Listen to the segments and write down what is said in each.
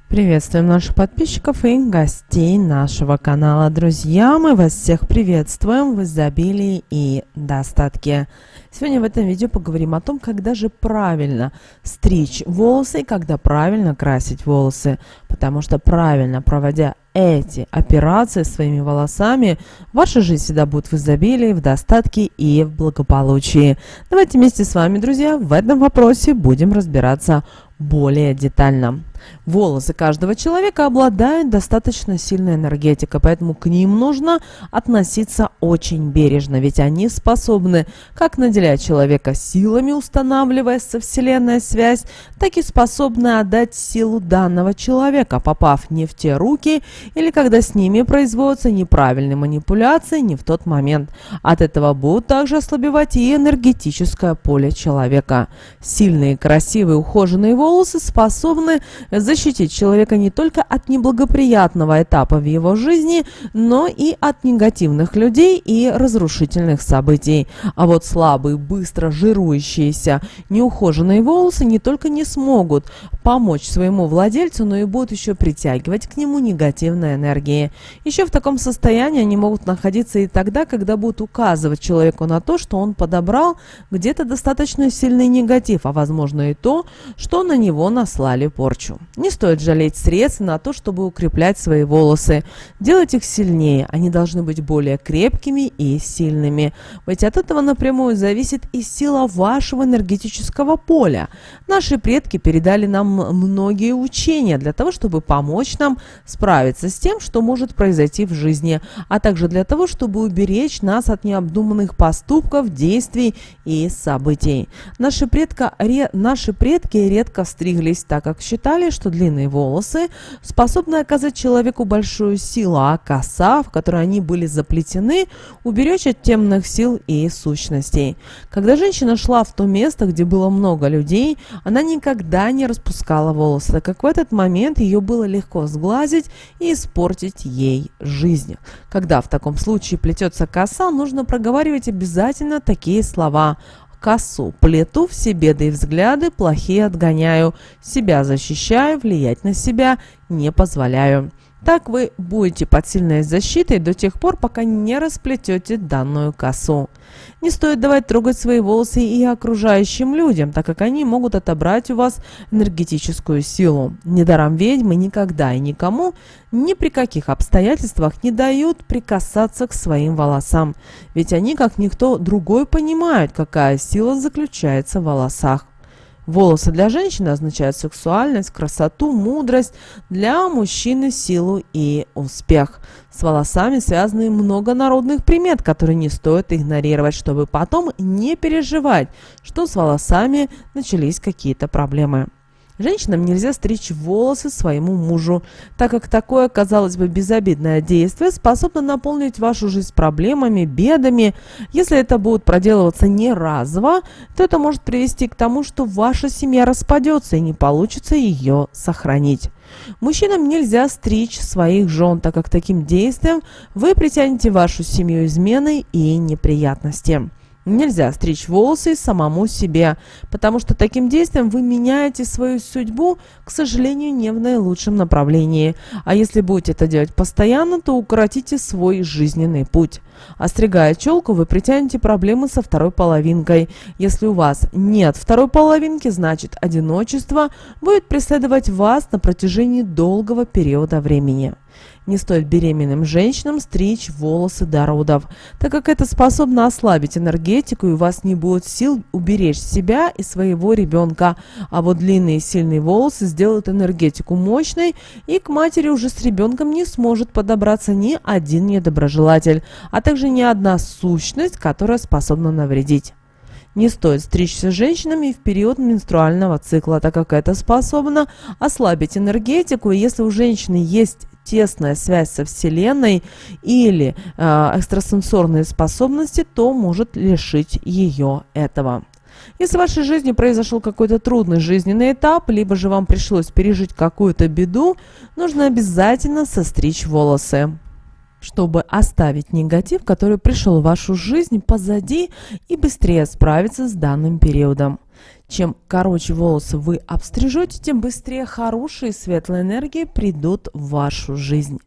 Приветствуем наших подписчиков и гостей нашего канала. Друзья, мы вас всех приветствуем в изобилии и достатке. Сегодня в этом видео поговорим о том, когда же правильно стричь волосы и когда правильно красить волосы. Потому что правильно проводя эти операции своими волосами, ваша жизнь всегда будет в изобилии, в достатке и в благополучии. Давайте вместе с вами, друзья, в этом вопросе будем разбираться более детально. Волосы каждого человека обладают достаточно сильной энергетикой, поэтому к ним нужно относиться очень бережно, ведь они способны как наделять человека силами, устанавливая со Вселенной связь, так и способны отдать силу данного человека, попав не в те руки или когда с ними производятся неправильные манипуляции не в тот момент. От этого будут также ослабевать и энергетическое поле человека. Сильные, красивые, ухоженные волосы способны защитить человека не только от неблагоприятного этапа в его жизни, но и от негативных людей и разрушительных событий. А вот слабые, быстро жирующиеся, неухоженные волосы не только не смогут помочь своему владельцу, но и будут еще притягивать к нему негативные энергии. Еще в таком состоянии они могут находиться и тогда, когда будут указывать человеку на то, что он подобрал где-то достаточно сильный негатив, а возможно и то, что на него наслали порчу. Не стоит жалеть средств на то, чтобы укреплять свои волосы, делать их сильнее. Они должны быть более крепкими и сильными. Ведь от этого напрямую зависит и сила вашего энергетического поля. Наши предки передали нам многие учения для того, чтобы помочь нам справиться с тем, что может произойти в жизни, а также для того, чтобы уберечь нас от необдуманных поступков, действий и событий. Наши предки редко стриглись, так как считали, что длинные волосы способны оказать человеку большую силу, а коса, в которой они были заплетены, уберечь от темных сил и сущностей. Когда женщина шла в то место, где было много людей, она никогда не распускала волосы, так как в этот момент ее было легко сглазить и испортить ей жизнь. Когда в таком случае плетется коса, нужно проговаривать обязательно такие слова: косу плету, все беды и взгляды плохие отгоняю, себя защищаю, влиять на себя не позволяю. Так вы будете под сильной защитой до тех пор, пока не расплетете данную косу. Не стоит давать трогать свои волосы и окружающим людям, так как они могут отобрать у вас энергетическую силу. Недаром ведьмы никогда и никому ни при каких обстоятельствах не дают прикасаться к своим волосам, ведь они, как никто другой, понимают, какая сила заключается в волосах. Волосы для женщины означают сексуальность, красоту, мудрость, для мужчины силу и успех. С волосами связаны много народных примет, которые не стоит игнорировать, чтобы потом не переживать, что с волосами начались какие-то проблемы. Женщинам нельзя стричь волосы своему мужу, так как такое, казалось бы, безобидное действие способно наполнить вашу жизнь проблемами, бедами. Если это будет проделываться не разово, то это может привести к тому, что ваша семья распадется и не получится ее сохранить. Мужчинам нельзя стричь своих жен, так как таким действием вы притянете вашу семью изменой и неприятности. Нельзя стричь волосы самому себе, потому что таким действием вы меняете свою судьбу, к сожалению, не в наилучшем направлении. А если будете это делать постоянно, то укоротите свой жизненный путь. Остригая челку, вы притянете проблемы со второй половинкой. Если у вас нет второй половинки, значит одиночество будет преследовать вас на протяжении долгого периода времени. Не стоит беременным женщинам стричь волосы до родов, так как это способно ослабить энергетику, и у вас не будет сил уберечь себя и своего ребенка. А вот длинные и сильные волосы сделают энергетику мощной, и к матери уже с ребенком не сможет подобраться ни один недоброжелатель, а также ни одна сущность, которая способна навредить. Не стоит стричься женщинами в период менструального цикла, так как это способно ослабить энергетику, и если у женщины есть тесная связь со Вселенной или экстрасенсорные способности, то может лишить ее этого. Если в вашей жизни произошел какой-то трудный жизненный этап, либо же вам пришлось пережить какую-то беду, нужно обязательно состричь волосы. чтобы оставить негатив, который пришел в вашу жизнь позади и быстрее справиться с данным периодом. Чем короче волосы вы обстрижете, тем быстрее хорошие светлые энергии придут в вашу жизнь.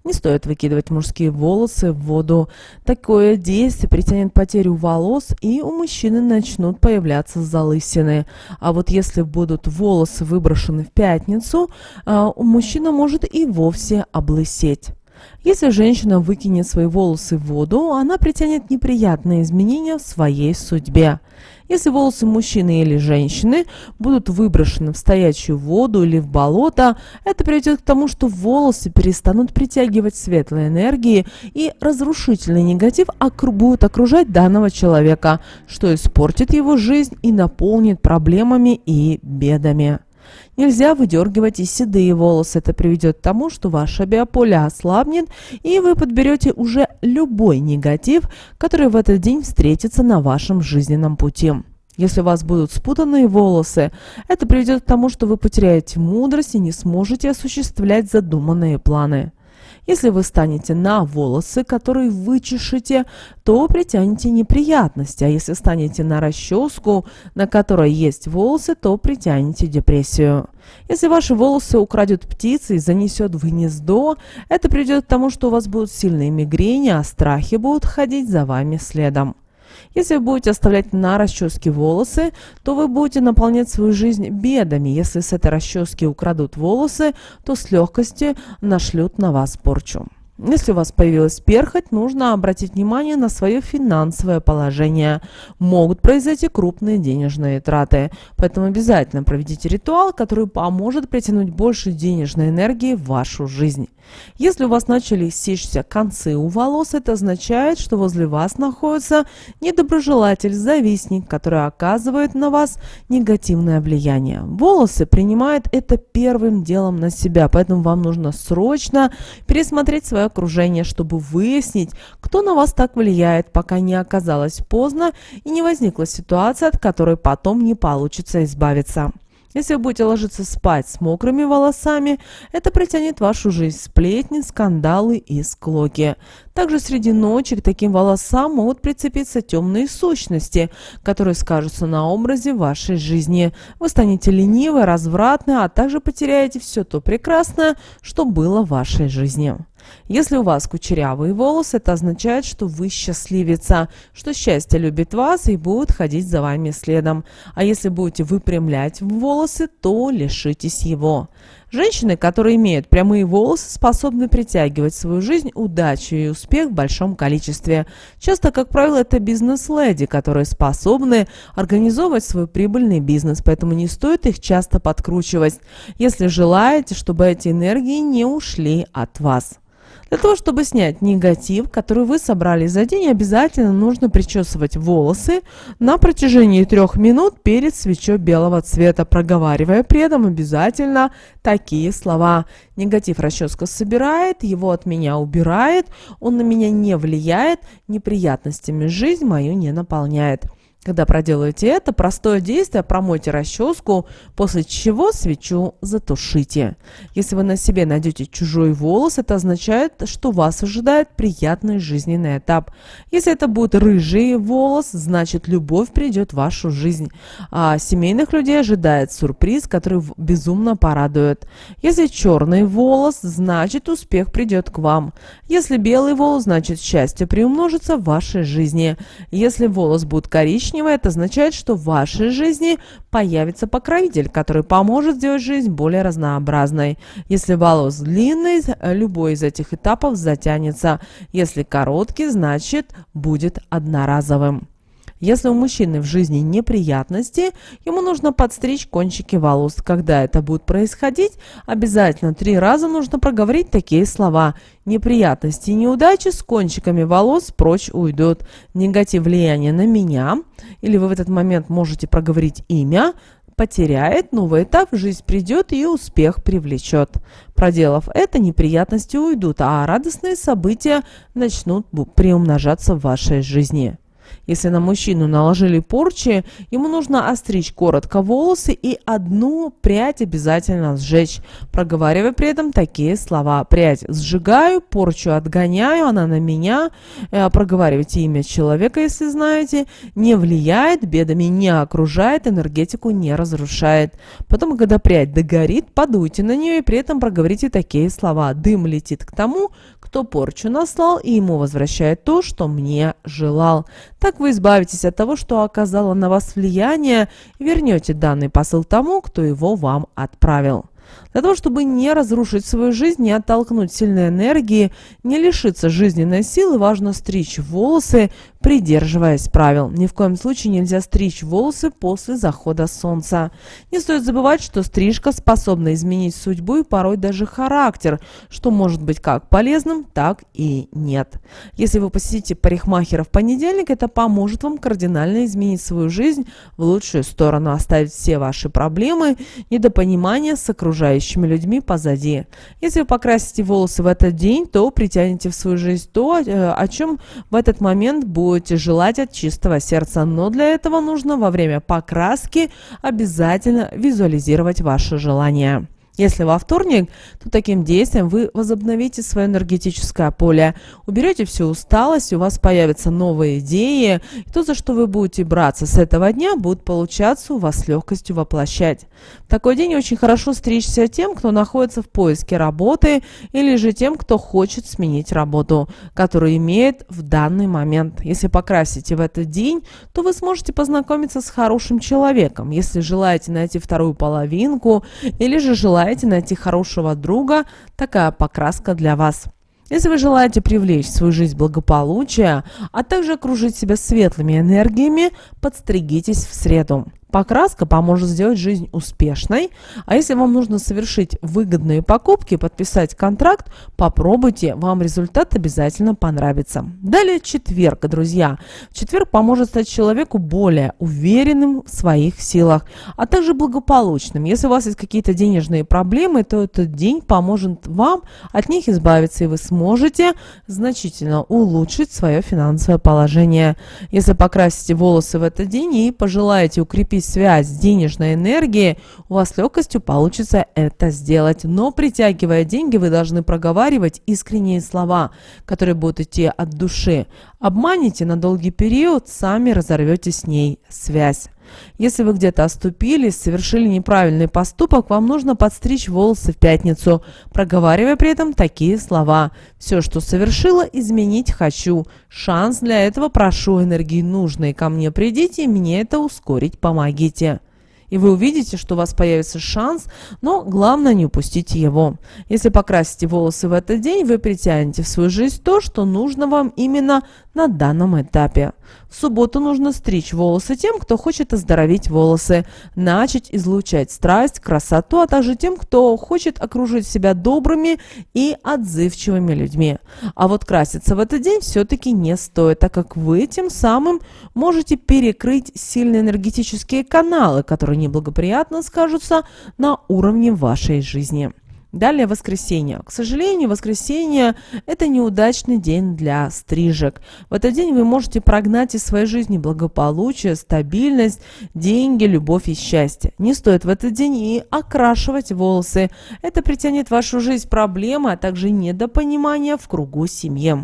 Не стоит выкидывать мужские волосы в воду. Такое действие притянет потерю волос, и у мужчины начнут появляться залысины. А вот если будут волосы выброшены в пятницу, у мужчины может и вовсе облысеть. Если женщина выкинет свои волосы в воду, она притянет неприятные изменения в своей судьбе. Если волосы мужчины или женщины будут выброшены в стоячую воду или в болото, это приведет к тому, что волосы перестанут притягивать светлые энергии, и разрушительный негатив будет окружать данного человека, что испортит его жизнь и наполнит проблемами и бедами. Нельзя выдергивать и седые волосы. Это приведет к тому, что ваше биополе ослабнет, и вы подберете уже любой негатив, который в этот день встретится на вашем жизненном пути. Если у вас будут спутанные волосы, это приведет к тому, что вы потеряете мудрость и не сможете осуществлять задуманные планы. Если вы станете на волосы, которые вычешете, то притянете неприятности. А если станете на расческу, на которой есть волосы, то притянете депрессию. Если ваши волосы украдет птица и занесет в гнездо, это приведет к тому, что у вас будут сильные мигрени, а страхи будут ходить за вами следом. Если вы будете оставлять на расческе волосы, то вы будете наполнять свою жизнь бедами. Если с этой расчески украдут волосы, то с легкостью нашлют на вас порчу. Если у вас появилась перхоть, нужно обратить внимание на свое финансовое положение. Могут произойти крупные денежные траты, поэтому обязательно проведите ритуал, который поможет притянуть больше денежной энергии в вашу жизнь. Если у вас начали сечься концы у волос, это означает, что возле вас находится недоброжелатель, завистник, который оказывает на вас негативное влияние. Волосы принимают это первым делом на себя, поэтому вам нужно срочно пересмотреть свое окружение, чтобы выяснить, кто на вас так влияет, пока не оказалось поздно и не возникла ситуация, от которой потом не получится избавиться. Если вы будете ложиться спать с мокрыми волосами, это притянет в вашу жизнь сплетни, скандалы и склоки. Также среди ночи к таким волосам могут прицепиться темные сущности, которые скажутся на образе вашей жизни. Вы станете ленивы, развратны, а также потеряете все то прекрасное, что было в вашей жизни. Если у вас кучерявые волосы, это означает, что вы счастливица, что счастье любит вас и будет ходить за вами следом. А если будете выпрямлять волосы, то лишитесь его. Женщины, которые имеют прямые волосы, способны притягивать в свою жизнь удачу и успех в большом количестве. Часто, как правило, это бизнес-леди, которые способны организовывать свой прибыльный бизнес, поэтому не стоит их часто подкручивать, если желаете, чтобы эти энергии не ушли от вас. Для того, чтобы снять негатив, который вы собрали за день, обязательно нужно причесывать волосы на протяжении 3 минут перед свечой белого цвета, проговаривая при этом обязательно такие слова. Негатив расческа собирает, его от меня убирает, он на меня не влияет, неприятностями жизнь мою не наполняет. Когда проделаете это простое действие, промойте расческу, после чего свечу затушите. Если вы на себе найдете чужой волос, это означает, что вас ожидает приятный жизненный этап. Если это будет рыжий волос, значит любовь придет в вашу жизнь. А семейных людей ожидает сюрприз, который безумно порадует. Если черный волос, значит успех придет к вам. Если белый волос, значит счастье приумножится в вашей жизни. Если волос будет коричневый, это означает, что в вашей жизни появится покровитель, который поможет сделать жизнь более разнообразной. Если волос длинный, любой из этих этапов затянется. Если короткий, значит будет одноразовым. Если у мужчины в жизни неприятности, ему нужно подстричь кончики волос. Когда это будет происходить, обязательно 3 раза нужно проговорить такие слова. Неприятности и неудачи с кончиками волос прочь уйдут. Негатив влияния на меня, или вы в этот момент можете проговорить имя, потеряет, новый этап в жизнь придет и успех привлечет. Проделав это, неприятности уйдут, а радостные события начнут приумножаться в вашей жизни. Если на мужчину наложили порчи, ему нужно остричь коротко волосы и одну прядь обязательно сжечь, проговаривая при этом такие слова: прядь сжигаю, порчу отгоняю, она на меня, проговаривайте имя человека, если знаете, не влияет, бедами не окружает, энергетику не разрушает. Потом, когда прядь догорит, подуйте на нее и при этом проговорите такие слова: дым летит к тому, кто порчу наслал, и ему возвращает то, что мне желал. Так вы избавитесь от того, что оказало на вас влияние, и вернете данный посыл тому, кто его вам отправил. Для того, чтобы не разрушить свою жизнь, не оттолкнуть сильной энергии, не лишиться жизненной силы, важно стричь волосы, придерживаясь правил. Ни в коем случае нельзя стричь волосы после захода солнца. Не стоит забывать, что стрижка способна изменить судьбу и порой даже характер, что может быть как полезным, так и нет. Если вы посетите парикмахера в понедельник, это поможет вам кардинально изменить свою жизнь в лучшую сторону, оставить все ваши проблемы, недопонимания с окружающими людьми позади. Если вы покрасите волосы в этот день, то притянете в свою жизнь то, о чем в этот момент будете желать от чистого сердца. Но для этого нужно во время покраски обязательно визуализировать ваши желания. Если во вторник, то таким действием вы возобновите свое энергетическое поле, уберете всю усталость, у вас появятся новые идеи, и то, за что вы будете браться с этого дня, будет получаться у вас с легкостью воплощать. В такой день очень хорошо стричься тем, кто находится в поиске работы, или же тем, кто хочет сменить работу, которую имеет в данный момент. Если покрасите в этот день, то вы сможете познакомиться с хорошим человеком. Если желаете найти вторую половинку, или же желаете найти хорошего друга, такая покраска для вас. Если вы желаете привлечь в свою жизнь благополучие, а также окружить себя светлыми энергиями, подстригитесь в среду. Покраска поможет сделать жизнь успешной, а если вам нужно совершить выгодные покупки, подписать контракт, попробуйте, вам результат обязательно понравится. Далее четверг, друзья. Четверг поможет стать человеку более уверенным в своих силах, а также благополучным. Если у вас есть какие-то денежные проблемы, то этот день поможет вам от них избавиться, и вы сможете значительно улучшить свое финансовое положение. Если покрасите волосы в этот день и пожелаете укрепить связь с денежной энергией, у вас с легкостью получится это сделать. Но притягивая деньги, вы должны проговаривать искренние слова, которые будут идти от души. Обманете на долгий период, сами разорвете с ней связь. Если вы где-то оступились, совершили неправильный поступок, вам нужно подстричь волосы в пятницу, проговаривая при этом такие слова: «Все, что совершила, изменить хочу. Шанс для этого прошу, энергии нужные ко мне придите, и мне это ускорить помогите». И вы увидите, что у вас появится шанс, но главное не упустите его. Если покрасите волосы в этот день, вы притянете в свою жизнь то, что нужно вам именно на данном этапе. В субботу нужно стричь волосы тем, кто хочет оздоровить волосы, начать излучать страсть, красоту, а также тем, кто хочет окружить себя добрыми и отзывчивыми людьми. А вот краситься в этот день все-таки не стоит, так как вы тем самым можете перекрыть сильные энергетические каналы, которые неблагоприятно скажутся на уровне вашей жизни. Далее воскресенье. К сожалению, воскресенье – это неудачный день для стрижек. В этот день вы можете прогнать из своей жизни благополучие, стабильность, деньги, любовь и счастье. Не стоит в этот день и окрашивать волосы. Это притянет в вашу жизнь проблемы, а также недопонимания в кругу семьи.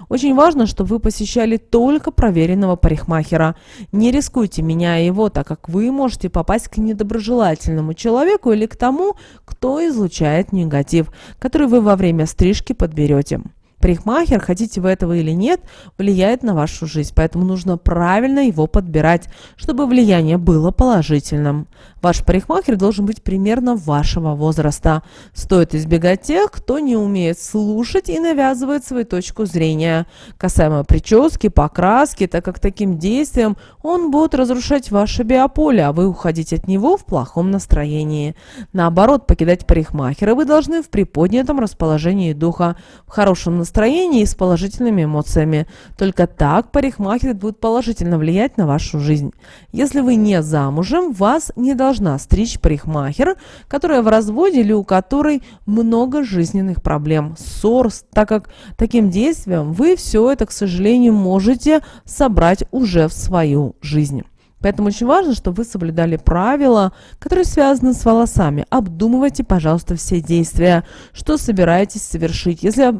Очень важно, чтобы вы посещали только проверенного парикмахера. Не рискуйте, меняя его, так как вы можете попасть к недоброжелательному человеку или к тому, кто излучает негатив, который вы во время стрижки подберете. Парикмахер, хотите вы этого или нет, влияет на вашу жизнь, поэтому нужно правильно его подбирать, чтобы влияние было положительным. Ваш парикмахер должен быть примерно вашего возраста. Стоит избегать тех, кто не умеет слушать и навязывает свою точку зрения касаемо прически, покраски, так как таким действием он будет разрушать ваше биополе, а вы уходите от него в плохом настроении. Наоборот, покидать парикмахера вы должны в приподнятом расположении духа, в хорошем настроении, настроении и с положительными эмоциями. Только так парикмахер будет положительно влиять на вашу жизнь. Если вы не замужем, вас не должна стричь парикмахер, которая в разводе или у которой много жизненных проблем, ссор, так как таким действием вы все это, к сожалению, можете собрать уже в свою жизнь. Поэтому очень важно, чтобы вы соблюдали правила, которые связаны с волосами. Обдумывайте, пожалуйста, все действия, что собираетесь совершить. Если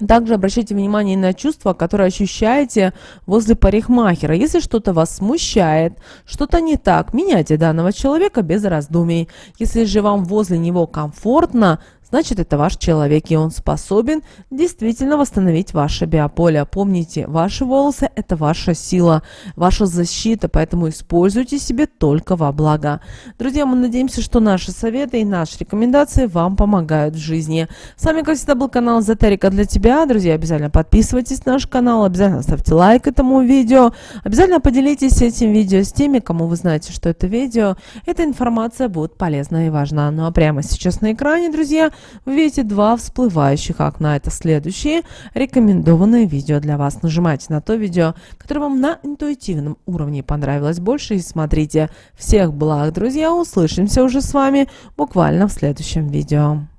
также обращайте внимание на чувства, которые ощущаете возле парикмахера. Если что-то вас смущает, что-то не так, меняйте данного человека без раздумий. Если же вам возле него комфортно, значит, это ваш человек, и он способен действительно восстановить ваше биополе. Помните, ваши волосы – это ваша сила, ваша защита, поэтому используйте себе только во благо. Друзья, мы надеемся, что наши советы и наши рекомендации вам помогают в жизни. С вами, как всегда, был канал Эзотерика для тебя. Друзья, обязательно подписывайтесь на наш канал, обязательно ставьте лайк этому видео, обязательно поделитесь этим видео с теми, кому вы знаете, что это видео. Эта информация будет полезна и важна. Ну а прямо сейчас на экране, друзья, вы видите два всплывающих окна. Это следующие рекомендованные видео для вас. Нажимайте на то видео, которое вам на интуитивном уровне понравилось больше, и смотрите. Всех благ, друзья. Услышимся уже с вами буквально в следующем видео.